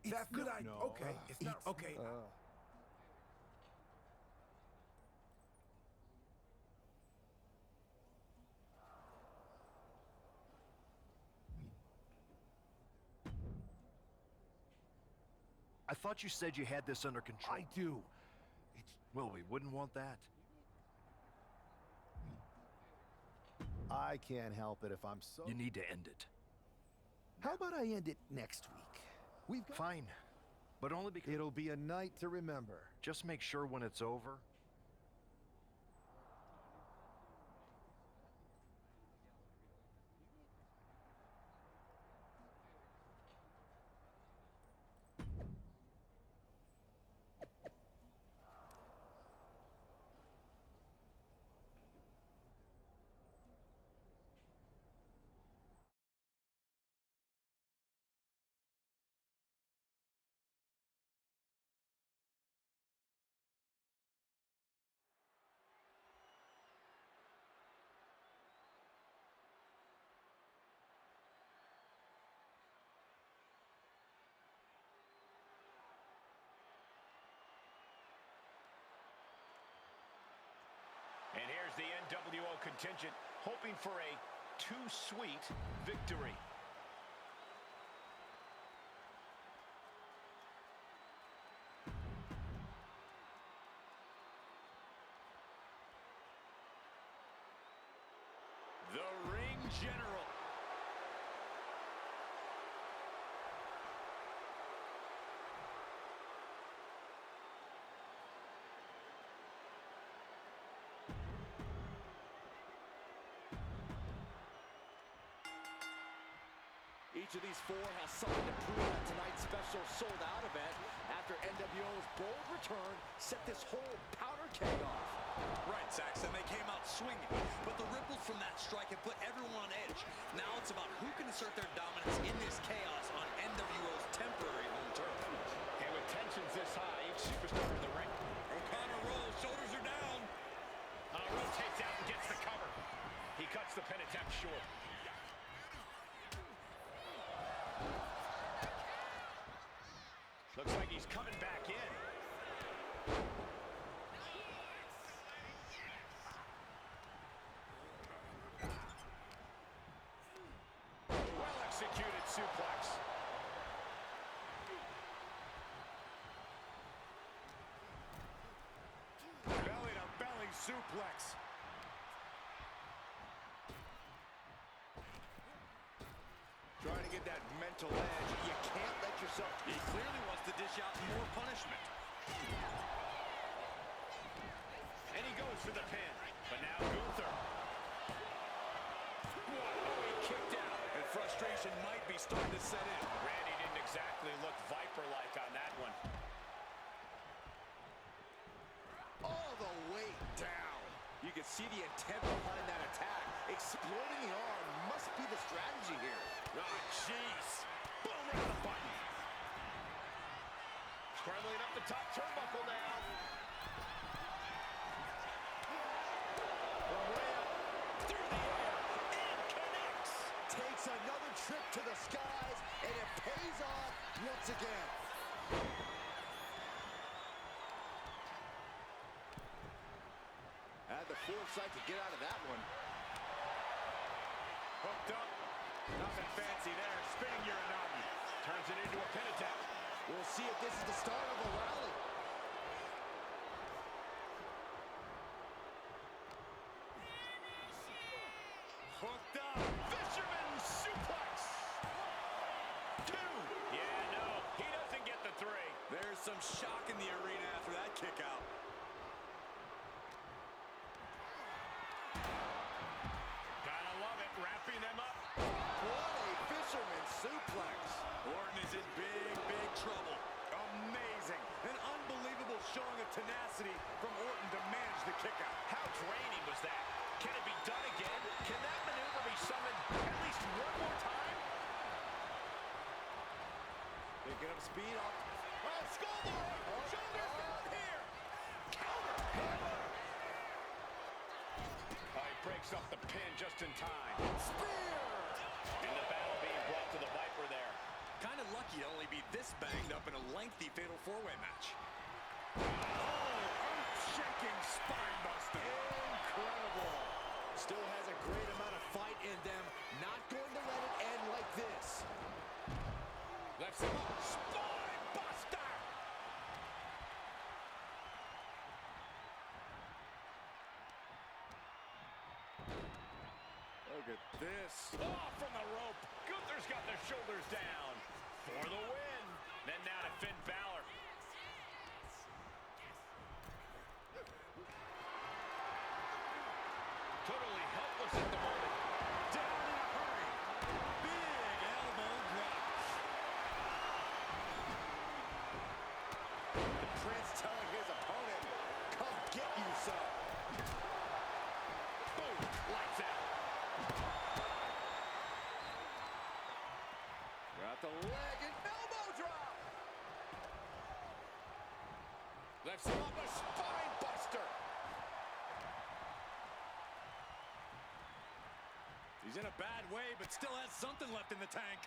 That good idea. Okay, it's not okay. I thought you said you had this under control. I do. Well, we wouldn't want that. I can't help it if I'm so... You need to end it. How about I end it next week? We've got... Fine, but only because... It'll be a night to remember. Just make sure when it's over... And here's the NWO contingent, hoping for a too sweet victory. The Ring General. Each of these four has something to prove at tonight's special sold-out event after NWO's bold return set this whole powder keg off. Right, Saxon, they came out swinging, but the ripples from that strike have put everyone on edge. Now it's about who can assert their dominance in this chaos on NWO's temporary home turf. And with tensions this high, each superstar in the ring. O'Connor rolls, shoulders are down. Rotates out and gets the cover. He cuts the pin attempt short. Looks like he's coming back in. Well-executed suplex. Belly-to-belly suplex. Trying to get that mental edge. You can't let yourself... He clearly wants to dish out more punishment. And he goes for the pin. But now Gunther. Whoa, he kicked out. And frustration might be starting to set in. Randy didn't exactly look Viper-like on that one. All the way down. You can see the intent behind that attack. Exploiting the arm must be the strategy here. Oh, jeez. Boom, right on the button. Scrambling up the top turnbuckle now. From way up, through the air, and connects. Takes another trip to the skies, and it pays off once again. Had the foresight to get out of that one. Hooked up. Nothing fancy there. Spinning Uranagi. Turns it into a pin attempt. We'll see if this is the start of a rally. Hooked up. Fisherman suplex. 2. Yeah, no. He doesn't get the 3. There's some shock in the arena after that kick out. Gotta love it. Wrapping them up. What a fisherman suplex. Orton is in big, big trouble. Amazing. An unbelievable showing of tenacity from Orton to manage the kick out. How draining was that? Can it be done again? Can that maneuver be summoned at least one more time? Picking up speed up. Oh, skullboard! Shoulders down here! Counter! Oh, he breaks up the pin just in time. Spear! And the battle being brought to the Viper there. Kind of lucky to only be this banged up lengthy fatal four-way match. Oh, earth-shaking spine buster. Incredible. Still has a great amount of fight in them. Not going to let it end like this. Left him up. Spine buster. Look at this. Oh, from the rope. Gunther's got the shoulders down for the win. Then now to Finn Balor. Totally helpless at the moment. Down in a hurry. Big elbow drop. The Prince telling his opponent, come get you some. Boom. Lights out. Got the leg and elbow drop. Lifts him up, a spine buster. He's in a bad way, but still has something left in the tank.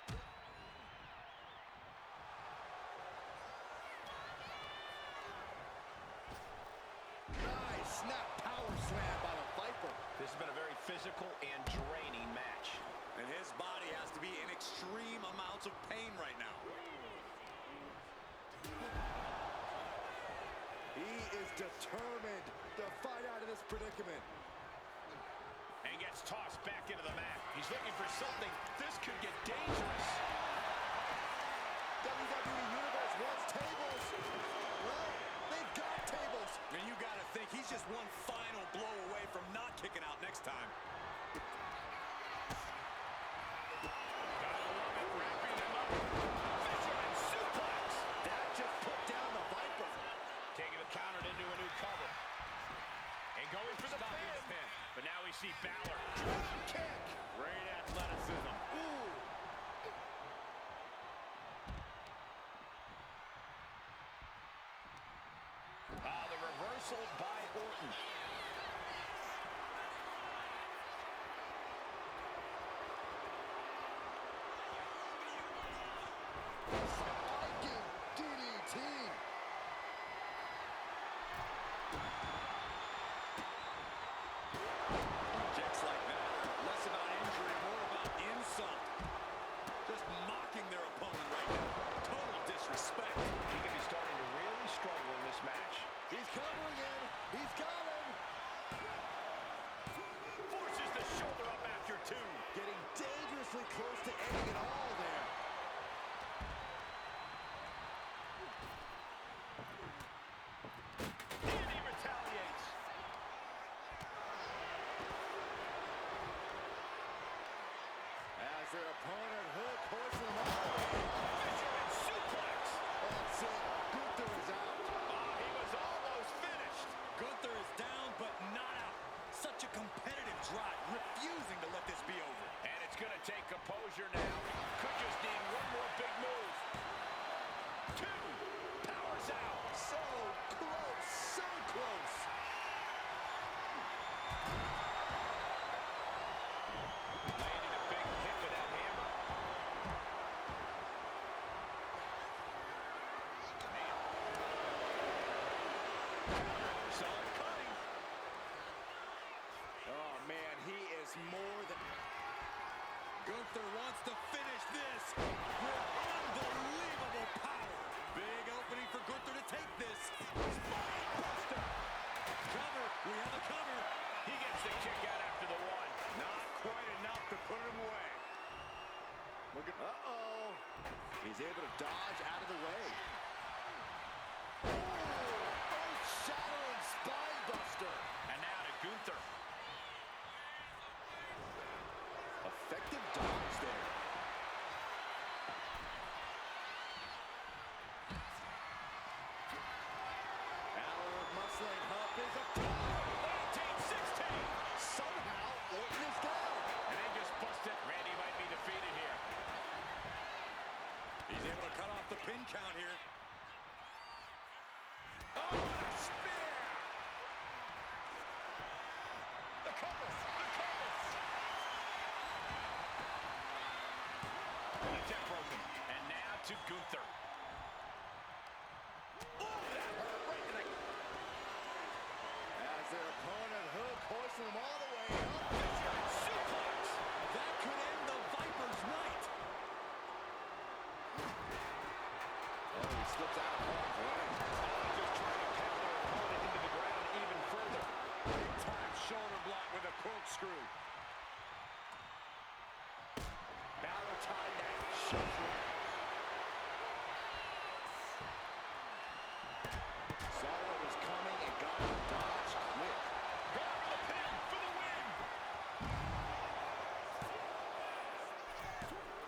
Nice snap power slam by the Viper. This has been a very physical and draining match. And his body has to be in extreme amounts of pain right now. He is determined to fight out of this predicament. And gets tossed back into the mat. He's looking for something. This could get dangerous. WWE Universe wants tables. Well, they've got tables. And you got to think he's just one final blow away from not kicking out next time. Gotta love it, wrapping him up. Fisherman suplex. That just put down the Viper. Taking the counter into a new cover. And going for the pin. But now we see Balor. Drop kick. Great athleticism. Ooh. The reversal by Orton. Spiking DDT. Kicks like that, less about injury, more about insult. Just mocking their opponent right now. Total disrespect. He could be starting to really struggle in this match. He's covering him. He's got him. Forces the shoulder up after two. Getting dangerously close to ending it all there. And he retaliates. As their opponent hoists him up. Fisherman suplex. That's it. Gunther is out. He was almost finished. Gunther is down, but not out. Such a competitive drive, refusing to let this be over. And it's going to take composure now. Could just need one more big move. Two. Powers out. So close. So close. Landing a big hit with that hammer. Solid cutting. Oh, man, he is more than... Gunther wants to finish this with unbelievable power. Big opening for Gunther to take this. Spinebuster. Cover. We have a cover. He gets the kick out after the one. Not quite enough to put him away. Look at... Uh-oh. He's able to dodge out of the way. Oh, earth-shattering spinebuster. And now to Gunther. Effective dodge there. Balor muscling up is up top. 18-16. Somehow, Orton is down. And they just busted. Randy might be defeated here. He's able to cut off the pin count here. Oh, what a spear. The covers. The covers. The tip broken. And now to Gunther. Solo was coming and got him dodged quick. Going for the pin for the win.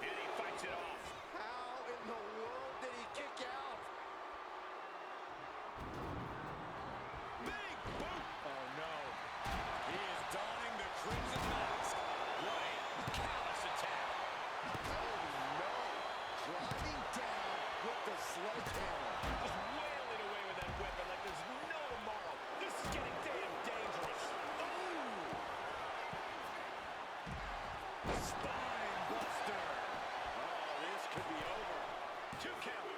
And he fights it off. How in the world did he kick out? Big boot. Oh, no. He is donning the crimson mask. What a callous attack. Oh no! Driving down with the sledgehammer. Just wailing away with that weapon like there's no tomorrow. This is getting damn dangerous. Ooh. Spine buster. Oh, this could be over. 2 count.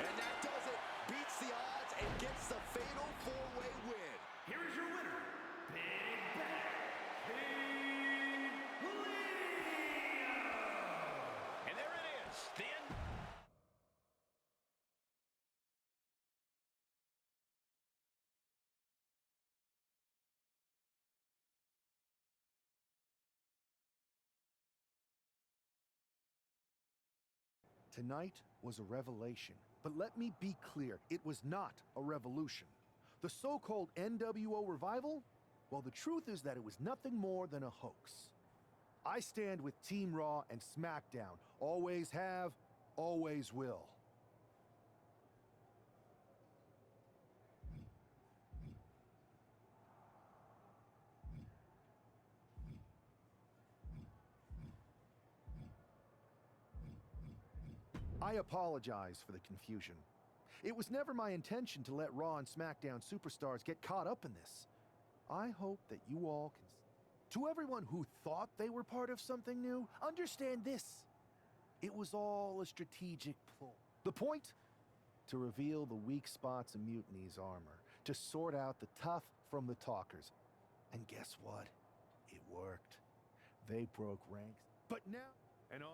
And that does it. Beats the odds and gets the fatal 4-way win. Here is your winner, Big Bad And there it is. The end. Tonight was a revelation. But let me be clear, it was not a revolution. The so-called NWO revival? Well, the truth is that it was nothing more than a hoax. I stand with Team Raw and SmackDown. Always have, always will. I apologize for the confusion. It was never my intention to let Raw and SmackDown superstars get caught up in this. I hope that you all can... To everyone who thought they were part of something new, understand this. It was all a strategic ploy. The point? To reveal the weak spots in Mutiny's armor, to sort out the tough from the talkers. And guess what? It worked. They broke ranks. But now... and our...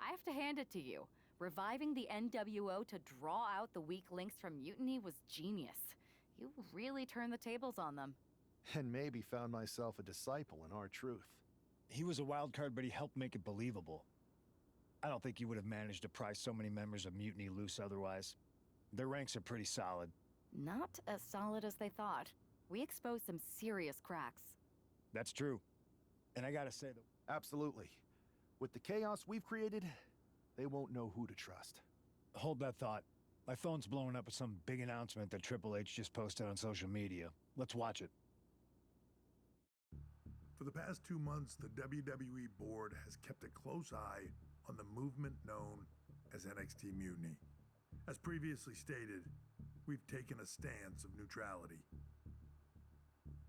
I have to hand it to you. Reviving the NWO to draw out the weak links from Mutiny was genius. You really turned the tables on them. And maybe found myself a disciple in R-Truth. He was a wild card, but he helped make it believable. I don't think you would have managed to pry so many members of Mutiny loose otherwise. Their ranks are pretty solid. Not as solid as they thought. We exposed some serious cracks. That's true. And I gotta say that... Absolutely. With the chaos we've created, they won't know who to trust. Hold that thought. My phone's blowing up with some big announcement that Triple H just posted on social media. Let's watch it. For the past 2 months, the WWE board has kept a close eye on the movement known as NXT Mutiny. As previously stated, we've taken a stance of neutrality.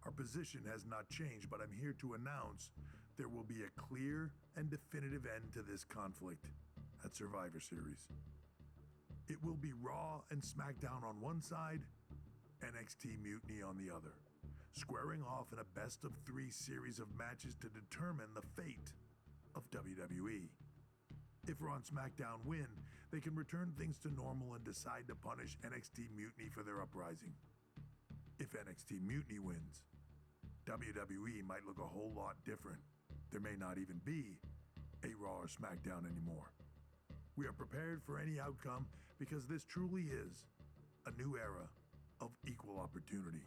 Our position has not changed, but I'm here to announce there will be a clear and definitive end to this conflict at Survivor Series. It will be Raw and SmackDown on one side, NXT Mutiny on the other, squaring off in a best-of-3 series of matches to determine the fate of WWE. If Raw and SmackDown win, they can return things to normal and decide to punish NXT Mutiny for their uprising. If NXT Mutiny wins, WWE might look a whole lot different. There may not even be a Raw or SmackDown anymore. We are prepared for any outcome because this truly is a new era of equal opportunity.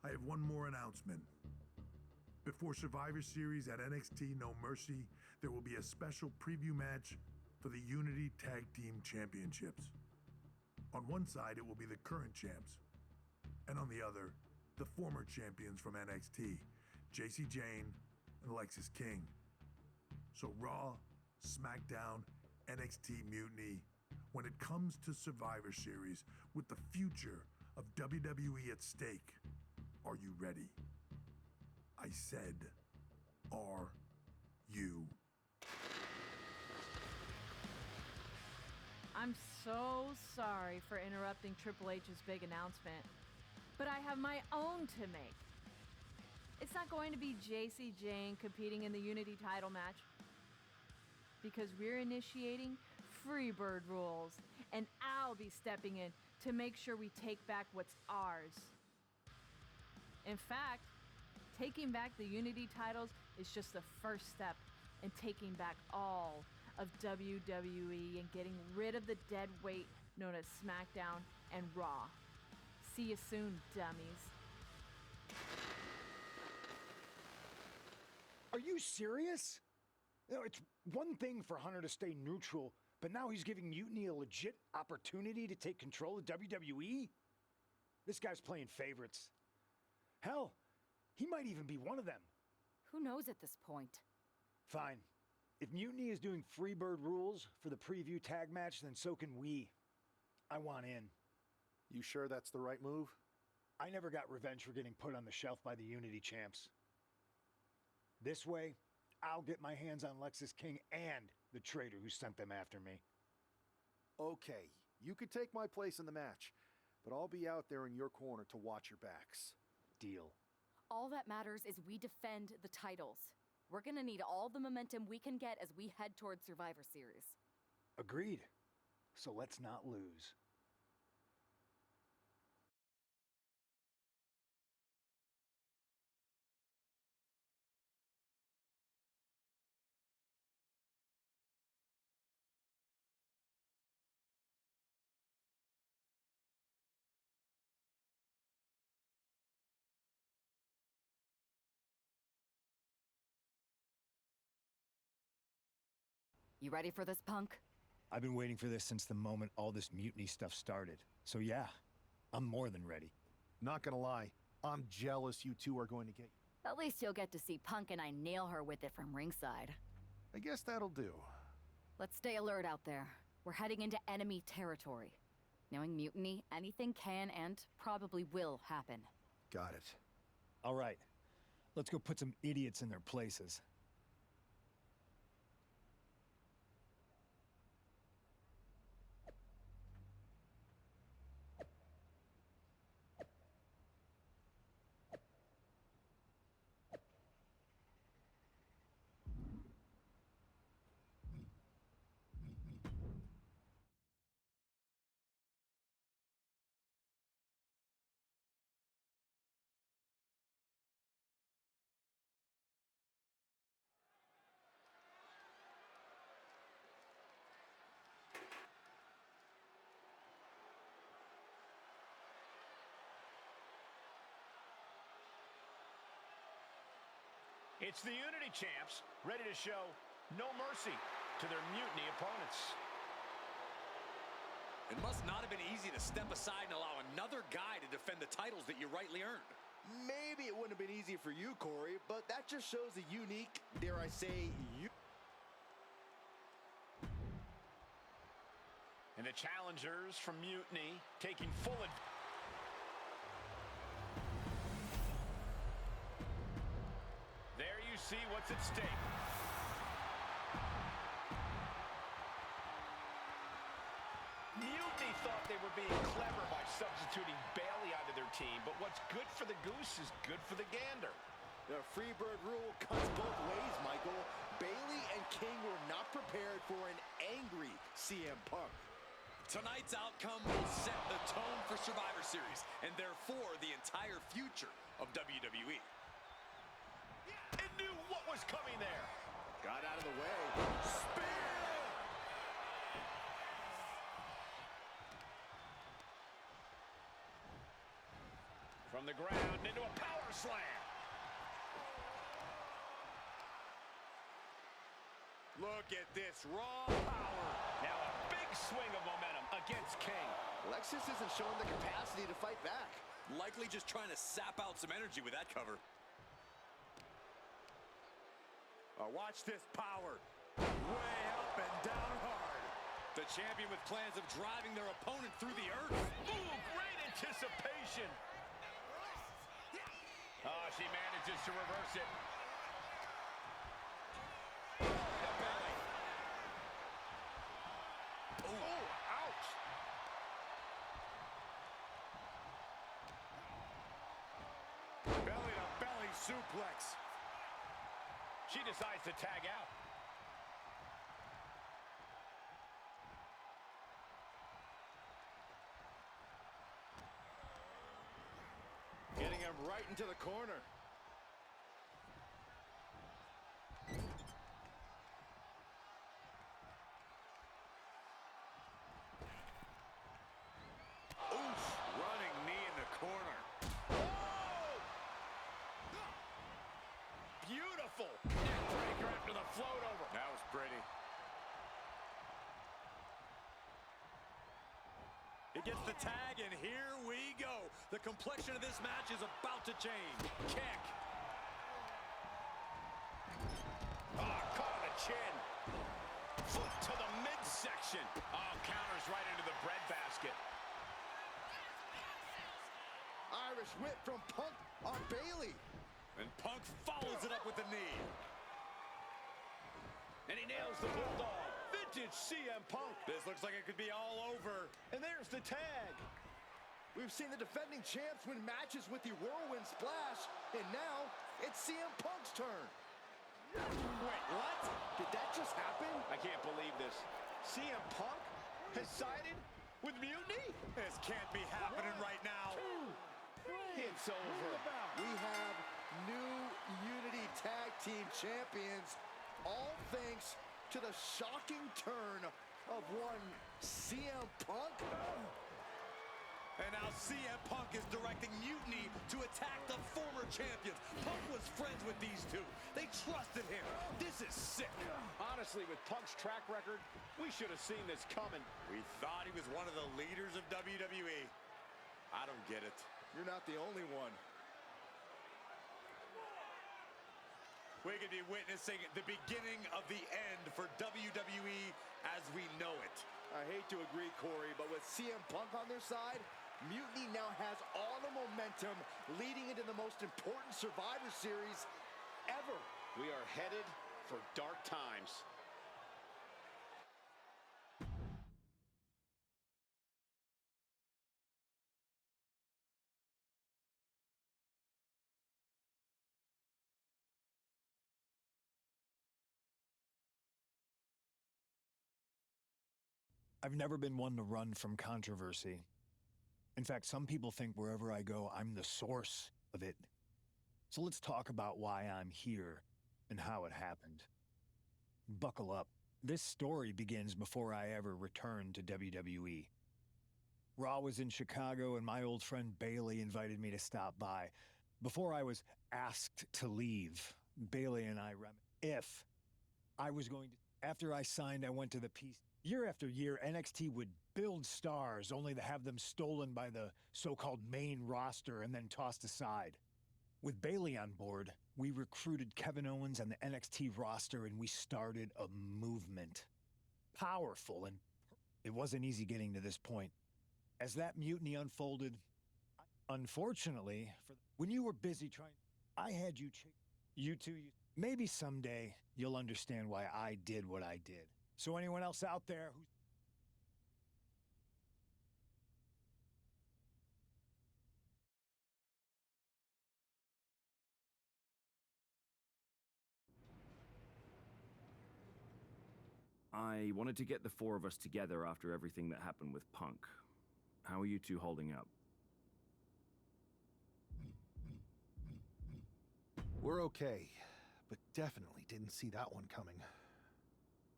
I have one more announcement. Before Survivor Series at NXT No Mercy, there will be a special preview match for the Unity Tag Team Championships. On one side, it will be the current champs, and on the other, the former champions from NXT, JC Jane and Alexis King. So Raw, SmackDown, NXT Mutiny, when it comes to Survivor Series, with the future of WWE at stake, are you ready? I said, are you? I'm so sorry for interrupting Triple H's big announcement, but I have my own to make. It's not going to be JC Jane competing in the Unity title match, because we're initiating Freebird rules, and I'll be stepping in to make sure we take back what's ours. In fact, taking back the Unity titles is just the first step in taking back all of WWE and getting rid of the dead weight known as SmackDown and Raw. See you soon, dummies. Are you serious? You know, it's one thing for Hunter to stay neutral, but now he's giving Mutiny a legit opportunity to take control of WWE? This guy's playing favorites. Hell, he might even be one of them. Who knows at this point? Fine. If Mutiny is doing Freebird rules for the preview tag match, then so can we. I want in. You sure that's the right move? I never got revenge for getting put on the shelf by the Unity champs. This way, I'll get my hands on Lexus King and the traitor who sent them after me. Okay, you could take my place in the match, but I'll be out there in your corner to watch your backs. Deal. All that matters is we defend the titles. We're gonna need all the momentum we can get as we head towards Survivor Series. Agreed. So let's not lose. You ready for this, Punk? I've been waiting for this since the moment all this mutiny stuff started. So yeah, I'm more than ready. Not gonna lie, I'm jealous you two are going to get... At least you'll get to see Punk and I nail her with it from ringside. I guess that'll do. Let's stay alert out there. We're heading into enemy territory. Knowing Mutiny, anything can and probably will happen. Got it. All right, let's go put some idiots in their places. It's the Unity champs, ready to show no mercy to their Mutiny opponents. It must not have been easy to step aside and allow another guy to defend the titles that you rightly earned. Maybe it wouldn't have been easy for you, Corey, but that just shows the unique, dare I say, you. And the challengers from Mutiny taking full advantage. There you see what's at stake. Mutiny thought they were being clever by substituting Bailey onto their team, but what's good for the goose is good for the gander. The Freebird rule cuts both ways, Michael. Bailey and King were not prepared for an angry CM Punk. Tonight's outcome will set the tone for Survivor Series, and therefore the entire future of WWE. And knew what was coming there. Got out of the way. Spear! From the ground into a power slam. Look at this raw power. Now a big swing of momentum against King. Lexus isn't showing the capacity to fight back. Likely just trying to sap out some energy with that cover. Watch this power. Way up and down hard. The champion with plans of driving their opponent through the earth. Ooh, great anticipation. Oh, she manages to reverse it. The belly. Oh, ouch. Belly to belly suplex. She decides to tag out. right into the corner. Oof, running knee in the corner. Beautiful neck breaker after the float over. That was pretty. He gets the tag, and here we go. The complexion of this match is about to change. Kick. Oh, caught on the chin. Foot to the midsection. Oh, counters right into the breadbasket. Irish whip from Punk on Bailey. And Punk follows it up with the knee. And he nails the Bulldog. Vintage CM Punk. This looks like it could be all over. And there's the tag. We've seen the defending champs win matches with the Whirlwind Splash, and now it's CM Punk's turn. Wait, what? Did that just happen? I can't believe this. CM Punk has sided with Mutiny? This can't be happening right now. It's over. We have new Unity Tag Team Champions, all thanks to the shocking turn of one CM Punk. And now CM Punk is directing Mutiny to attack the former champions. Punk was friends with these two. They trusted him. This is sick. Honestly, with Punk's track record, we should have seen this coming. We thought he was one of the leaders of WWE. I don't get it. You're not the only one. We could be witnessing the beginning of the end for WWE as we know it. I hate to agree, Corey, but with CM Punk on their side, Mutiny now has all the momentum leading into the most important Survivor Series ever. We are headed for dark times. I've never been one to run from controversy. In fact, some people think wherever I go, I'm the source of it. So let's talk about why I'm here and how it happened. Buckle up. This story begins before I ever returned to WWE. Raw was in Chicago and my old friend Bailey invited me to stop by. Before I was asked to leave, Bailey and I if I was going to... After I signed, I went to the PC. Year after year, NXT would build stars only to have them stolen by the so-called main roster and then tossed aside. With Bailey on board, we recruited Kevin Owens and the NXT roster and we started a movement. Powerful, and it wasn't easy getting to this point. As that mutiny unfolded, unfortunately, when you were busy trying, I had you maybe someday you'll understand why I did what I did. So anyone else out there who's... I wanted to get the four of us together after everything that happened with Punk. How are you two holding up? We're okay, but definitely didn't see that one coming.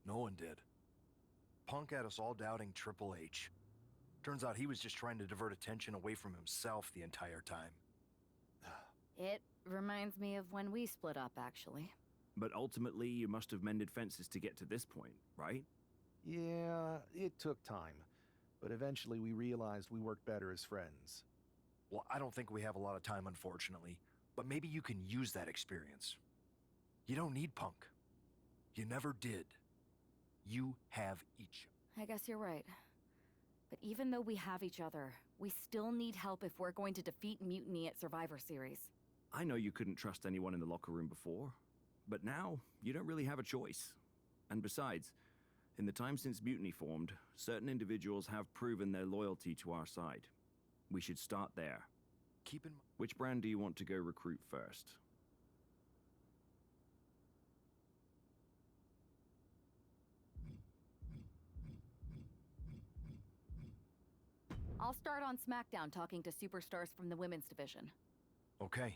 No one did. Punk had us all doubting Triple H. Turns out he was just trying to divert attention away from himself the entire time. It reminds me of when we split up, actually. But ultimately, you must have mended fences to get to this point, right? Yeah, it took time, but eventually we realized we worked better as friends. Well, I don't think we have a lot of time, unfortunately, but maybe you can use that experience. You don't need Punk. You never did. You have each. I guess you're right. But even though we have each other, we still need help if we're going to defeat Mutiny at Survivor Series. I know you couldn't trust anyone in the locker room before, but now you don't really have a choice. And besides, in the time since Mutiny formed, certain individuals have proven their loyalty to our side. We should start there. Keep in mind. Which brand do you want to go recruit first? I'll start on SmackDown talking to superstars from the women's division. Okay.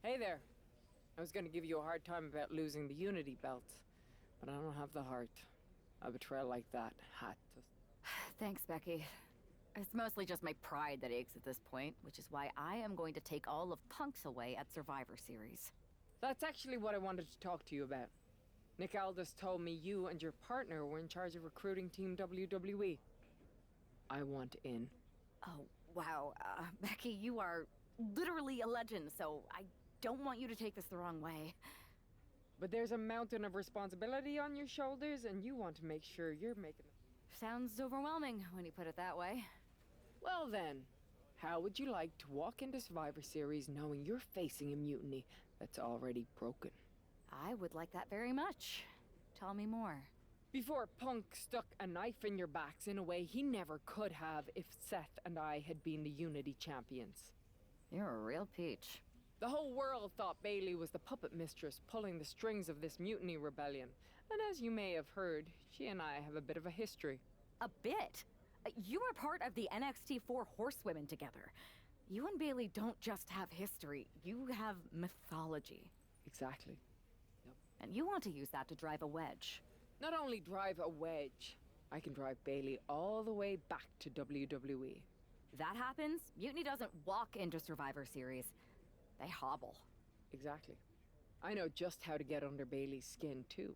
Hey there. I was gonna give you a hard time about losing the Unity belt, but I don't have the heart. A betrayal like that had to... Thanks, Becky. It's mostly just my pride that aches at this point, which is why I am going to take all of Punk's away at Survivor Series. That's actually what I wanted to talk to you about. Nick Aldis told me you and your partner were in charge of recruiting Team WWE. I want in. Oh, wow. Becky, you are literally a legend, so I don't want you to take this the wrong way. But there's a mountain of responsibility on your shoulders, and you want to make sure you're making... Sounds overwhelming when you put it that way. Well then, how would you like to walk into Survivor Series knowing you're facing a mutiny that's already broken? I would like that very much. Tell me more. Before Punk stuck a knife in your backs in a way he never could have if Seth and I had been the Unity champions. You're a real peach. The whole world thought Bailey was the puppet mistress pulling the strings of this mutiny rebellion. And as you may have heard, she and I have a bit of a history. A bit? You were part of the NXT 4 Horsewomen together. You and Bailey don't just have history, you have mythology. Exactly. Yep. And you want to use that to drive a wedge. Not only drive a wedge, I can drive Bailey all the way back to WWE. That happens, Mutiny doesn't walk into Survivor Series. They hobble. Exactly. I know just how to get under Bailey's skin, too.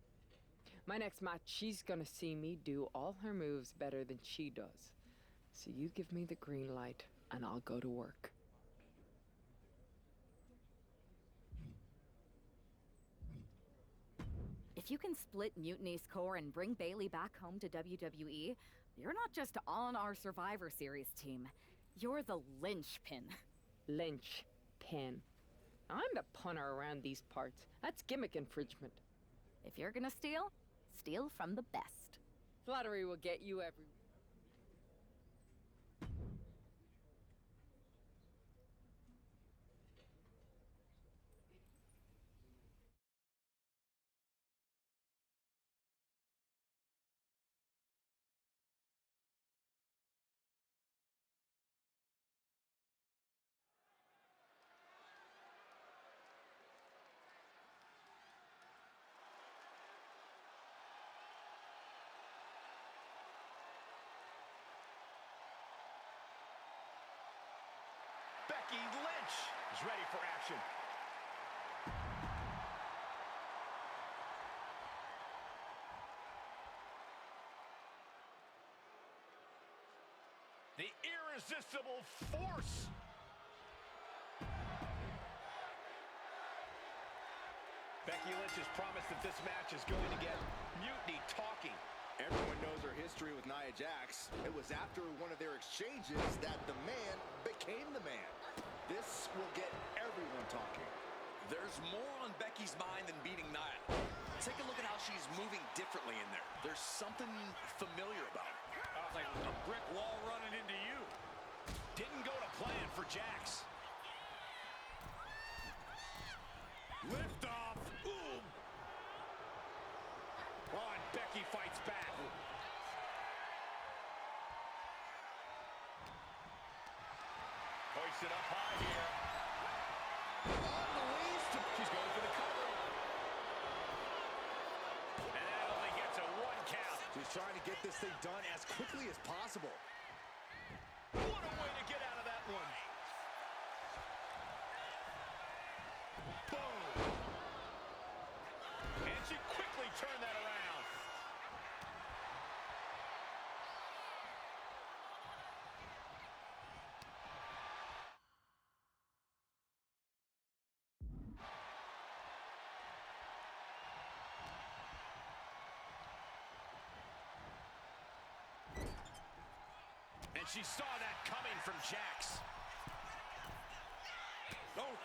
My next match, she's gonna see me do all her moves better than she does. So you give me the green light, and I'll go to work. If you can split Mutiny's core and bring Bailey back home to WWE, you're not just on our Survivor Series team. You're the linchpin. Linchpin. I'm the punter around these parts. That's gimmick infringement. If you're gonna steal, steal from the best. Flattery will get you every... Becky Lynch is ready for action. The irresistible force. Becky Lynch has promised that this match is going to get Mutiny talking. Everyone knows her history with Nia Jax. It was after one of their exchanges that the man became the man. This will get everyone talking. There's more on Becky's mind than beating Nia. Take a look at how she's moving differently in there. There's something familiar about her. It's like a brick wall running into you. Didn't go to plan for Jax. Lift off. Boom. Oh, and Becky fights back. Hoisted up high here. Unleashed. She's going for the cover. And that only gets a 1 count. She's trying to get this thing done as quickly as possible. What a way to get out of that one. Boom. And she quickly turned that around. And she saw that coming from Jax. Oh.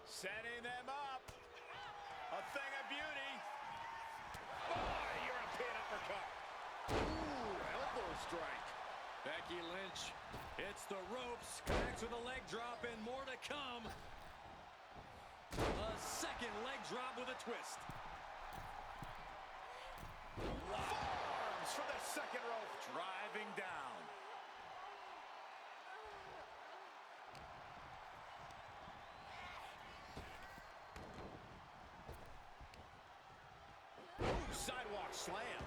Setting them up. A thing of beauty. Oh, European uppercut. Ooh, elbow strike. Becky Lynch hits the ropes, connects with a leg drop, and more to come. A second leg drop with a twist. Forearms for the second rope. Driving down. Sidewalk slam.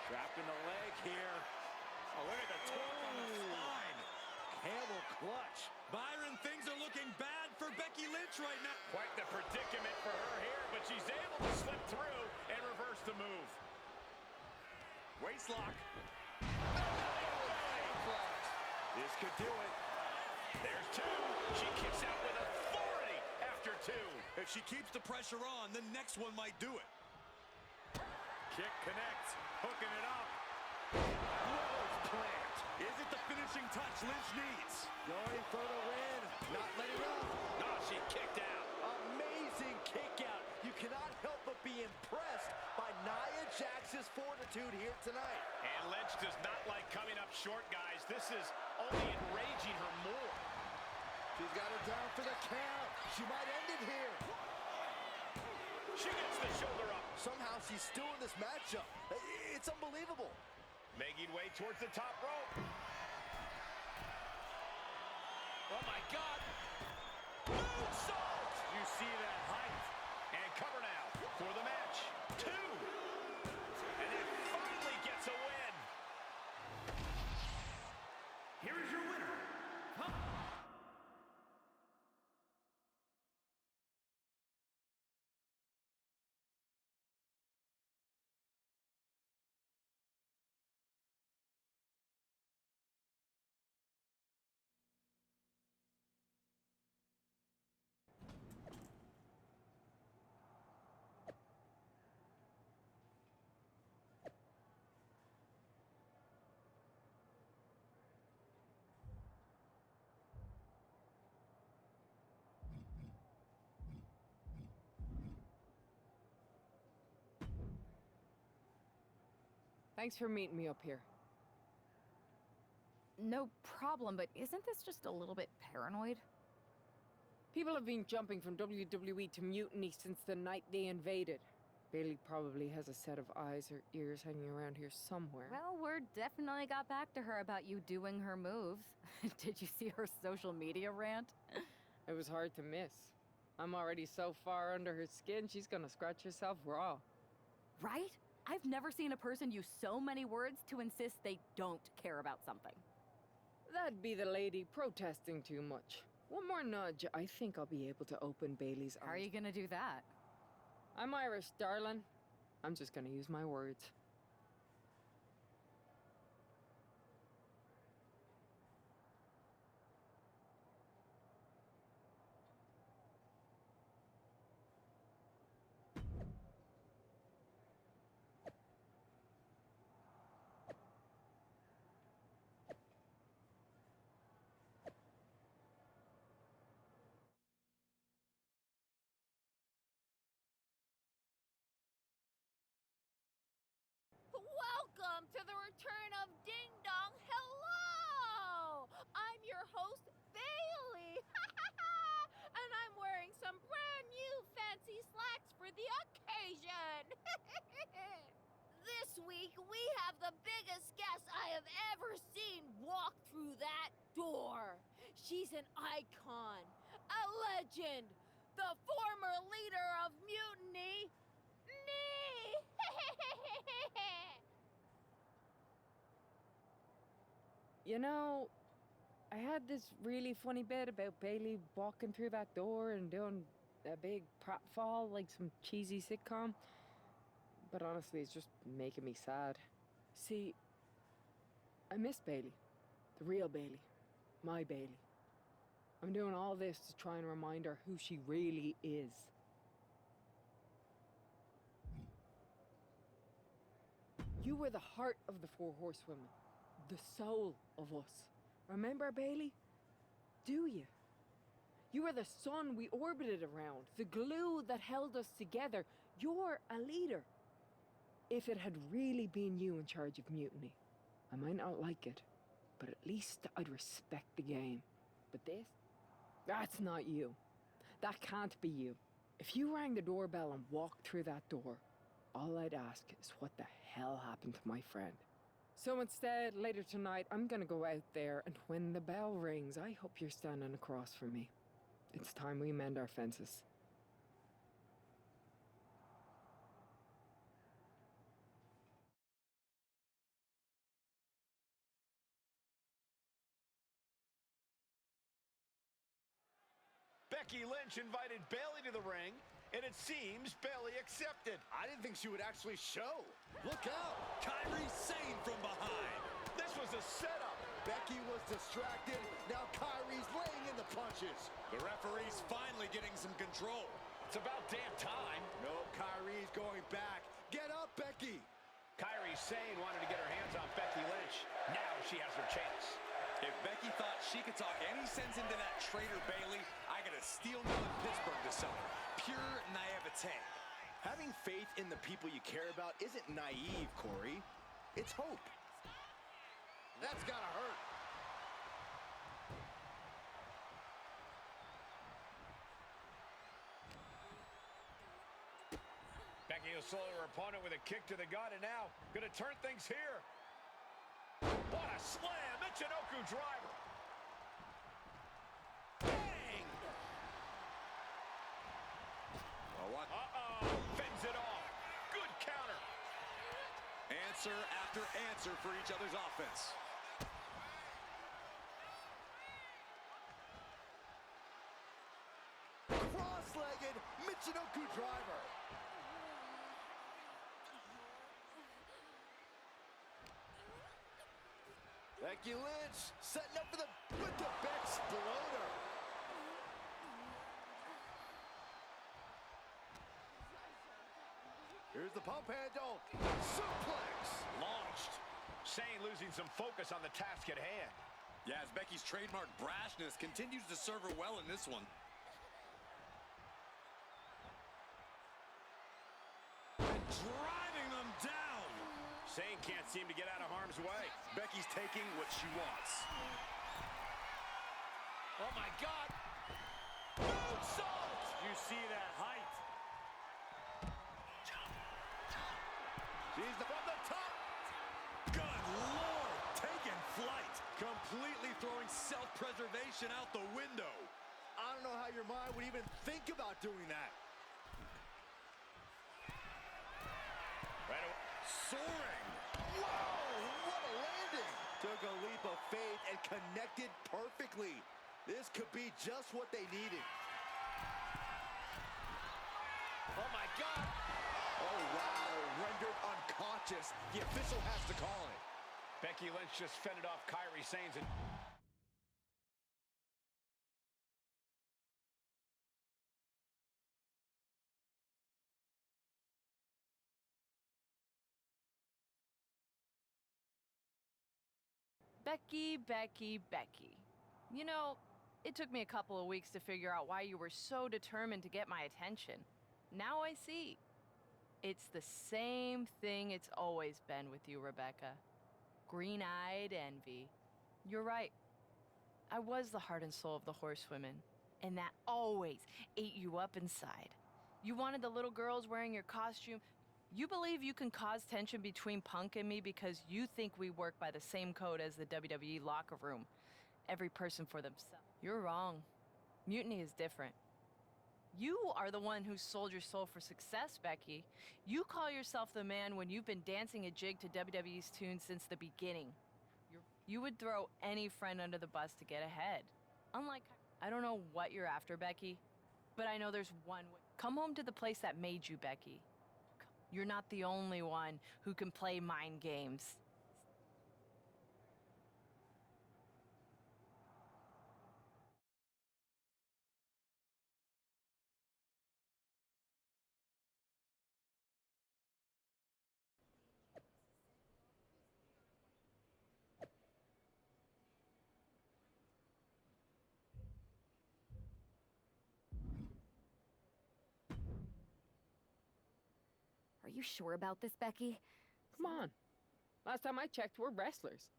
Trapped in the leg here. Oh, look at the torque on the spine. Camel clutch. Byron, things are looking bad for Becky Lynch right now. Quite the predicament for her here, but she's able to slip through and reverse the move. Waistlock. This could do it. There's two. She kicks out with authority after two. If she keeps the pressure on, the next one might do it. Kick connects. Hooking it up. Nose plant. Is it the finishing touch Lynch needs? Going for the win. Not letting up. No, she kicked out. Amazing kick out. You cannot help but be impressed by Nia Jax's fortitude here tonight. And Lynch does not like coming up short, guys. This is only enraging her more. She's got her down for the count. She might end it here. She gets the shoulder up. Somehow she's still in this matchup. It's unbelievable. Making way towards the top rope. Oh, my God. Moonsault. You see that height. And cover now for the match. Two. And it finally gets a win. Here is your winner. Thanks for meeting me up here. No problem, but isn't this just a little bit paranoid? People have been jumping from WWE to Mutiny since the night they invaded. Bailey probably has a set of eyes or ears hanging around here somewhere. Well, word definitely got back to her about you doing her moves. Did you see her social media rant? It was hard to miss. I'm already so far under her skin, she's gonna scratch herself raw. Right? I've never seen a person use so many words to insist they don't care about something. That'd be the lady protesting too much. One more nudge, I think I'll be able to open Bailey's eyes. How are you gonna do that? I'm Irish, darling. I'm just gonna use my words. Welcome to the return of Ding Dong. Hello! I'm your host, Bailey. And I'm wearing some brand new fancy slacks for the occasion. This week, we have the biggest guest I have ever seen walk through that door. She's an icon, a legend, the former leader of Mutiny, me. You know, I had this really funny bit about Bailey walking through that door and doing a big pratfall like some cheesy sitcom. But honestly, it's just making me sad. See, I miss Bailey. The real Bailey. My Bailey. I'm doing all this to try and remind her who she really is. You were the heart of the Four Horsewomen, the soul of us. Remember, Bailey? Do you? You were the sun we orbited around, the glue that held us together. You're a leader. If it had really been you in charge of Mutiny, I might not like it, but at least I'd respect the game. But this? That's not you. That can't be you. If you rang the doorbell and walked through that door, all I'd ask is what the hell happened to my friend. So instead, later tonight, I'm gonna go out there, and when the bell rings, I hope you're standing across from me. It's time we mend our fences. Becky Lynch invited Bayley to the ring, and it seems Bayley accepted. I didn't think she would actually show. Look out. Kyrie Sane from behind. This was a setup. Becky was distracted. Now Kyrie's laying in the punches. The referee's finally getting some control. It's about damn time. No, Kyrie's going back. Get up, Becky. Kyrie Sane wanted to get her hands on Becky Lynch. Now she has her chance. If Becky thought she could talk any sense into that traitor Bayley, I got a steel mill in Pittsburgh to sell her. Pure naivete. Having faith in the people you care about isn't naive, Corey. It's hope. That's gotta hurt. Becky will slow her opponent with a kick to the gut, and now gonna turn things here. What a slam! Michinoku driver. Bang! Oh, what? Fends it off. Good counter. Answer after answer for each other's offense. Cross-legged Michinoku driver. Becky Lynch setting up for the with the Exploder. Here's the pump handle. Suplex. Launched. Sane losing some focus on the task at hand. Yeah, as Becky's trademark brashness continues to serve her well in this one. And driving them down. Sane can't seem to get out of harm's way. Becky's taking what she wants. Oh my God! Moonsault! You see that height? She's from the top. Good Lord! Taking flight. Completely throwing self-preservation out the window. I don't know how your mind would even think about doing that. Right away. Soaring. Whoa! What a landing! Took a leap of faith and connected perfectly. This could be just what they needed. Oh my God! Oh wow! Rendered unconscious. The official has to call it. Becky Lynch just fended off Kyrie Sane's and Becky, Becky, Becky. You know, it took me a couple of weeks to figure out why you were so determined to get my attention. Now I see. It's the same thing it's always been with you, Rebecca. Green-eyed envy. You're right. I was the heart and soul of the Horsewomen, and that always ate you up inside. You wanted the little girls wearing your costume. You believe you can cause tension between Punk and me because you think we work by the same code as the WWE locker room. Every person for themselves. You're wrong. Mutiny is different. You are the one who sold your soul for success, Becky. You call yourself the man when you've been dancing a jig to WWE's tunes since the beginning. You would throw any friend under the bus to get ahead. Unlike, I don't know what you're after, Becky, but I know there's one way. Come home to the place that made you, Becky. You're not the only one who can play mind games. Are you sure about this, Becky? Come on. Last time I checked, we're wrestlers.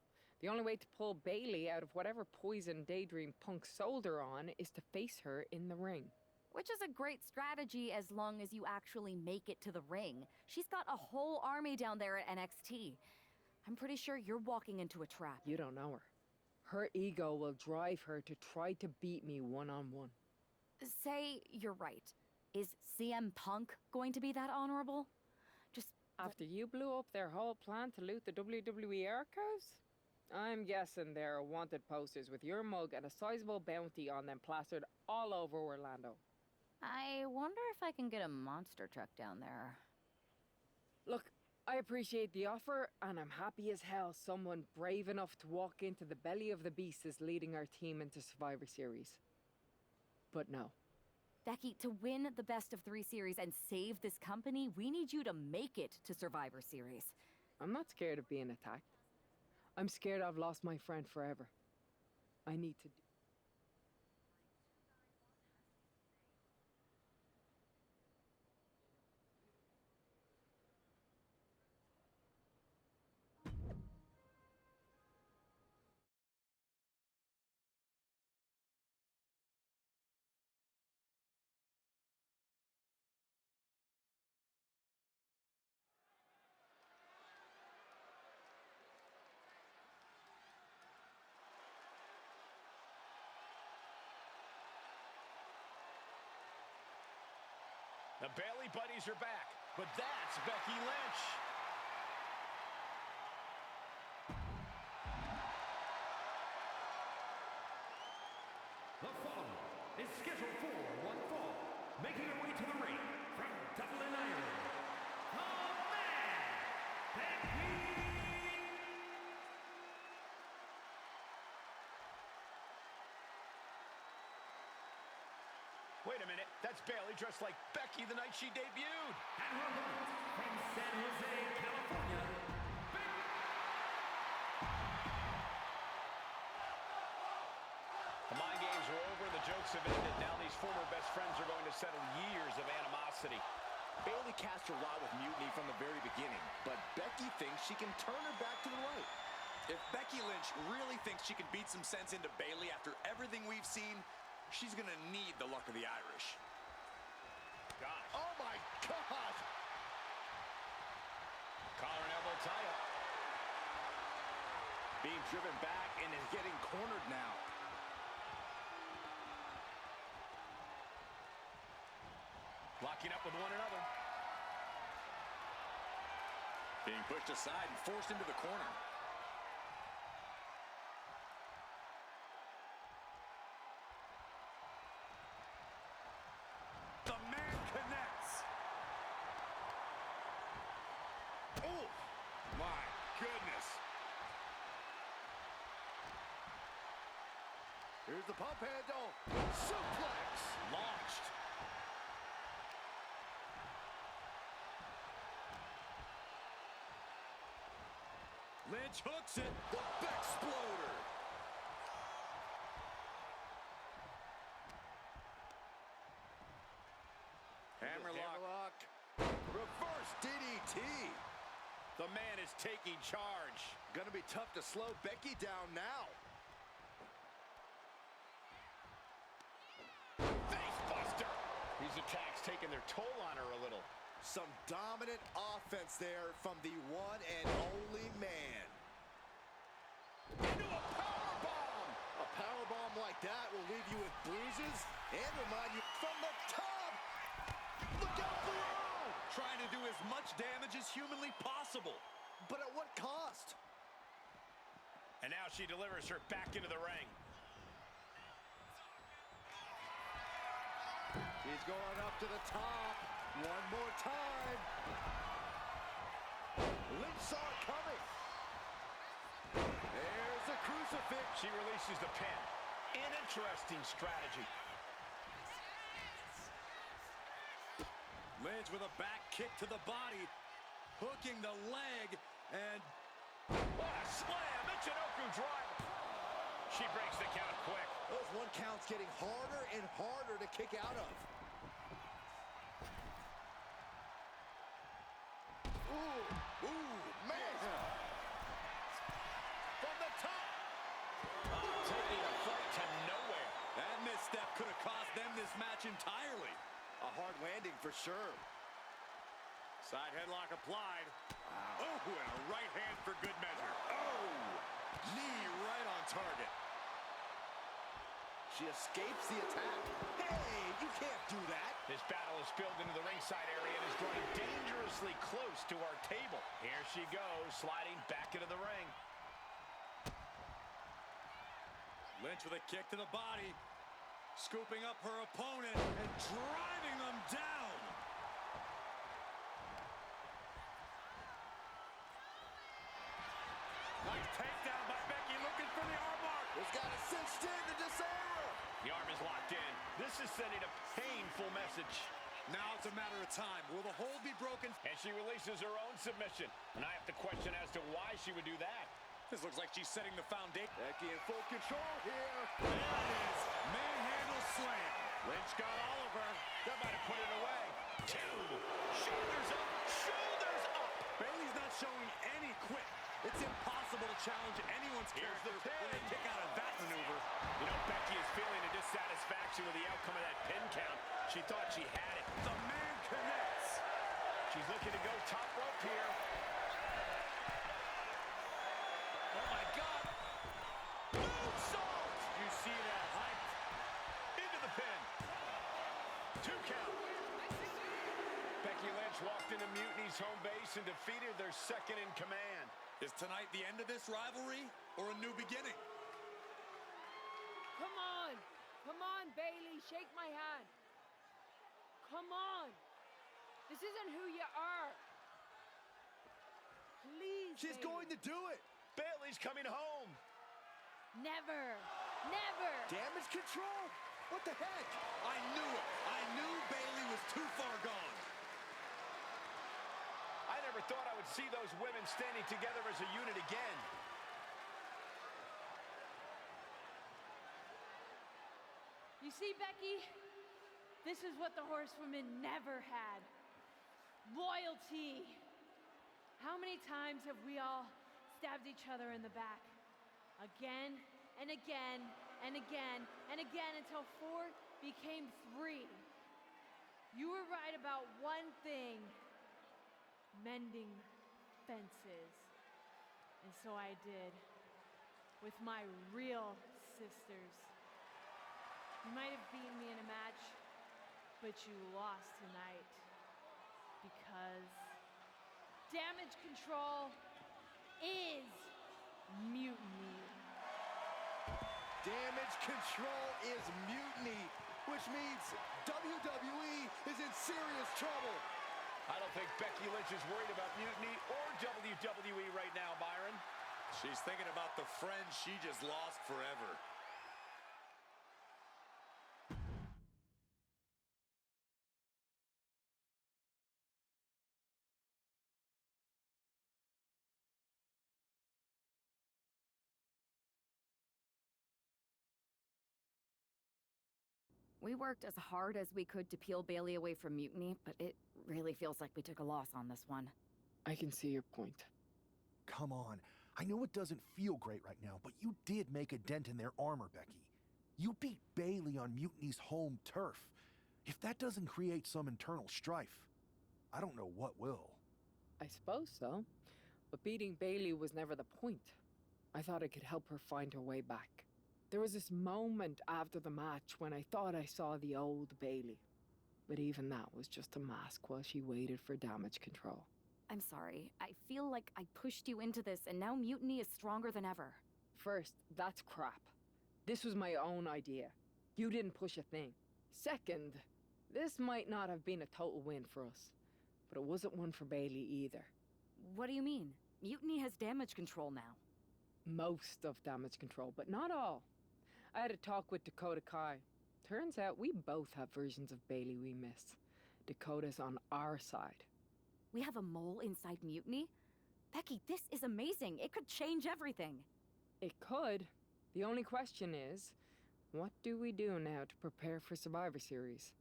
The only way to pull Bailey out of whatever poison daydream Punk sold her on is to face her in the ring. Which is a great strategy as long as you actually make it to the ring. She's got a whole army down there at NXT. I'm pretty sure you're walking into a trap. You don't know her. Her ego will drive her to try to beat me one-on-one. Say you're right. Is CM Punk going to be that honorable? Just after you blew up their whole plan to loot the WWE archives? I'm guessing there are wanted posters with your mug and a sizable bounty on them plastered all over Orlando. I wonder if I can get a monster truck down there. Look, I appreciate the offer, and I'm happy as hell someone brave enough to walk into the belly of the beast is leading our team into Survivor Series. But no. Becky, to win the best of 3 series and save this company, we need you to make it to Survivor Series. I'm not scared of being attacked. I'm scared I've lost my friend forever. I need to do... The Bailey buddies are back, but that's Becky Lynch. The following is scheduled for one fall, making her way to the ring from Dublin, Ireland. The man, Becky. Wait a minute, that's Bailey dressed like Becky the night she debuted. And her opponent from San Jose, California, The mind games are over, the jokes have ended. Now these former best friends are going to settle years of animosity. Bailey cast her lot with Mutiny from the very beginning, but Becky thinks she can turn her back to the right. If Becky Lynch really thinks she can beat some sense into Bailey after everything we've seen, she's gonna need the luck of the Irish. Gosh. Oh my God! Collar and elbow tie-up. Being driven back and is getting cornered now. Locking up with one another. Being pushed aside and forced into the corner. The man connects. Oh, my goodness. Here's the pump handle. Suplex. Launched. Lynch hooks it. The Bexploder. Hammerlock. Reverse DDT. The man is taking charge. Gonna be tough to slow Becky down now. Facebuster. These attacks taking their toll on her a little. Some dominant offense there from the one and only man. Into a powerbomb. A powerbomb like that will leave you with bruises and remind you from the top. Look out below! Trying to do as much damage as humanly possible. But at what cost? And now she delivers her back into the ring. She's going up to the top. One more time. Lynch saw it coming. There's a crucifix. She releases the pin. An interesting strategy. Lynch with a back kick to the body, hooking the leg, and What a slam! Michinoku driver. She breaks the count quick. Those one counts getting harder and harder to kick out of. Could have cost them this match entirely. A hard landing for sure. Side headlock applied. Wow. Oh, and a right hand for good measure. Oh, knee right on target. She escapes the attack. Hey, you can't do that. This battle is spilled into the ringside area and is drawing dangerously close to our table. Here she goes, sliding back into the ring. Lynch with a kick to the body. Scooping up her opponent and driving them down. Nice takedown by Becky, looking for the armbar. He's got it cinched in to disarm her. The arm is locked in. This is sending a painful message. Now it's a matter of time. Will the hold be broken? And she releases her own submission. And I have to question as to why she would do that. This looks like she's setting the foundation. Becky in full control here. There it is. Manhandle slam. Lynch got all of her. That might have put it away. Two. Shoulders up. Shoulders up. Bayley's not showing any quit. It's impossible to challenge anyone's character when they kick out of that maneuver. You know, Becky is feeling a dissatisfaction with the outcome of that pin count. She thought she had it. The man connects. She's looking to go top rope here. Oh, my God. Moonsault! You see that height? Into the pin. 2 count. Becky Lynch walked into Mutiny's home base and defeated their second in command. Is tonight the end of this rivalry or a new beginning? Come on. Come on, Bayley. Shake my hand. Come on. This isn't who you are. Please, She's Bayley. going to do it. Bayley's coming home. Never. Never. Damage control. What the heck? I knew it. I knew Bayley was too far gone. I never thought I would see those women standing together as a unit again. You see, Becky, this is what the horsewomen never had. Loyalty. How many times have we all stabbed each other in the back? Again and again and again and again until 4 became 3. You were right about one thing. Mending fences. And so I did. With my real sisters. You might have beaten me in a match, but you lost tonight. Because damage control is mutiny. Damage control is mutiny, which means WWE is in serious trouble. I don't think Becky Lynch is worried about mutiny or WWE right now, Byron. She's thinking about the friend she just lost forever. We worked as hard as we could to peel Bayley away from Mutiny, but it really feels like we took a loss on this one. I can see your point. Come on. I know it doesn't feel great right now, but you did make a dent in their armor, Becky. You beat Bayley on Mutiny's home turf. If that doesn't create some internal strife, I don't know what will. I suppose so. But beating Bayley was never the point. I thought it could help her find her way back. There was this moment after the match when I thought I saw the old Bayley. But even that was just a mask while she waited for damage control. I'm sorry. I feel like I pushed you into this, and now Mutiny is stronger than ever. First, that's crap. This was my own idea. You didn't push a thing. Second, this might not have been a total win for us. But it wasn't one for Bayley either. What do you mean? Mutiny has damage control now. Most of damage control, but not all. I had a talk with Dakota Kai. Turns out we both have versions of Bayley we miss. Dakota's on our side. We have a mole inside Mutiny? Becky, this is amazing. It could change everything. It could. The only question is, what do we do now to prepare for Survivor Series?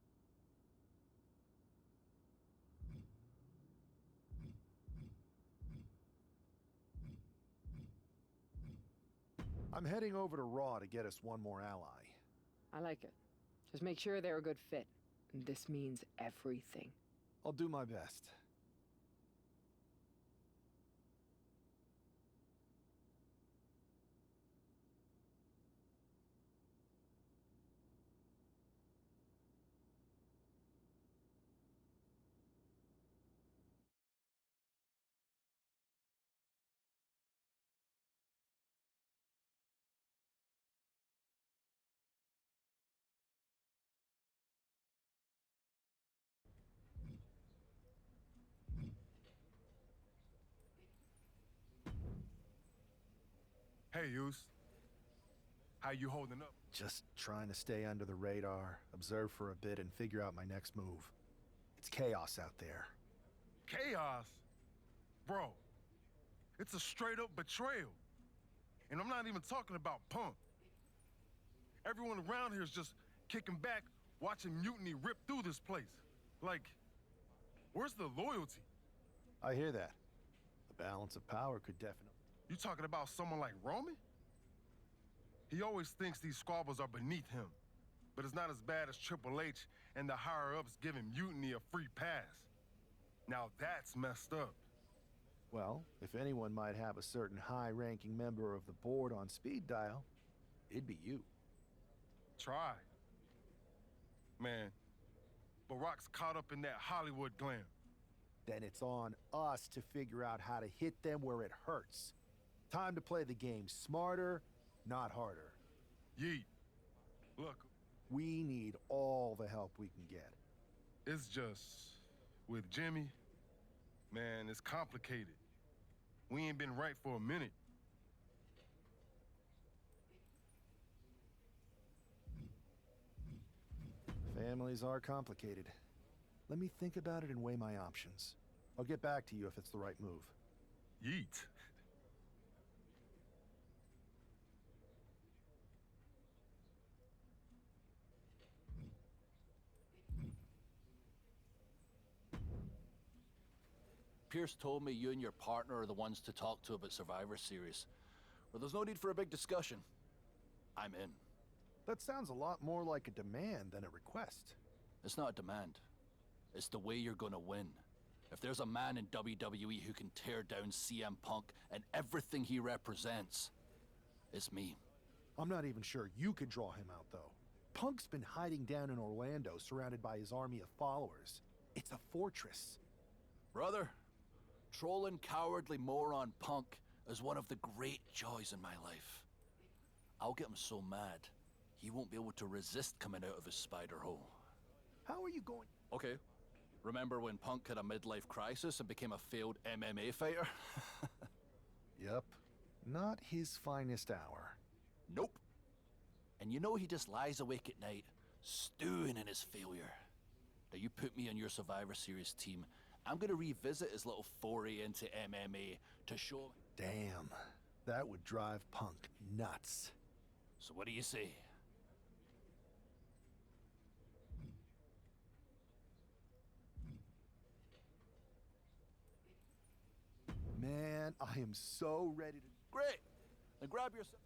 I'm heading over to Raw to get us one more ally. I like it. Just make sure they're a good fit. This means everything. I'll do my best. Hey, Yus. How you holding up? Just trying to stay under the radar, observe for a bit, and figure out my next move. It's chaos out there. Chaos? Bro, it's a straight-up betrayal. And I'm not even talking about Punk. Everyone around here is just kicking back, watching Mutiny rip through this place. Like, where's the loyalty? I hear that. The balance of power could definitely... You talking about someone like Roman? He always thinks these squabbles are beneath him, but it's not as bad as Triple H and the higher-ups giving Mutiny a free pass. Now that's messed up. Well, if anyone might have a certain high-ranking member of the board on speed dial, it'd be you. Try. Man, Barack's caught up in that Hollywood glam. Then it's on us to figure out how to hit them where it hurts. Time to play the game smarter, not harder. Yeet. Look. We need all the help we can get. It's just, with Jimmy, man, it's complicated. We ain't been right for a minute. Families are complicated. Let me think about it and weigh my options. I'll get back to you if it's the right move. Yeet. Pierce told me you and your partner are the ones to talk to about Survivor Series. Well, there's no need for a big discussion. I'm in. That sounds a lot more like a demand than a request. It's not a demand. It's the way you're gonna win. If there's a man in WWE who can tear down CM Punk and everything he represents, it's me. I'm not even sure you could draw him out, though. Punk's been hiding down in Orlando, surrounded by his army of followers. It's a fortress. Brother, trolling cowardly moron Punk is one of the great joys in my life. I'll get him so mad, he won't be able to resist coming out of his spider hole. How are you going? Okay. Remember when Punk had a midlife crisis and became a failed MMA fighter? Yep. Not his finest hour. Nope. And you know he just lies awake at night, stewing in his failure. Now you put me on your Survivor Series team, I'm gonna revisit his little foray into MMA to show... Damn. That would drive Punk nuts. So what do you say? Man, I am so ready to... Great! Then grab yourself...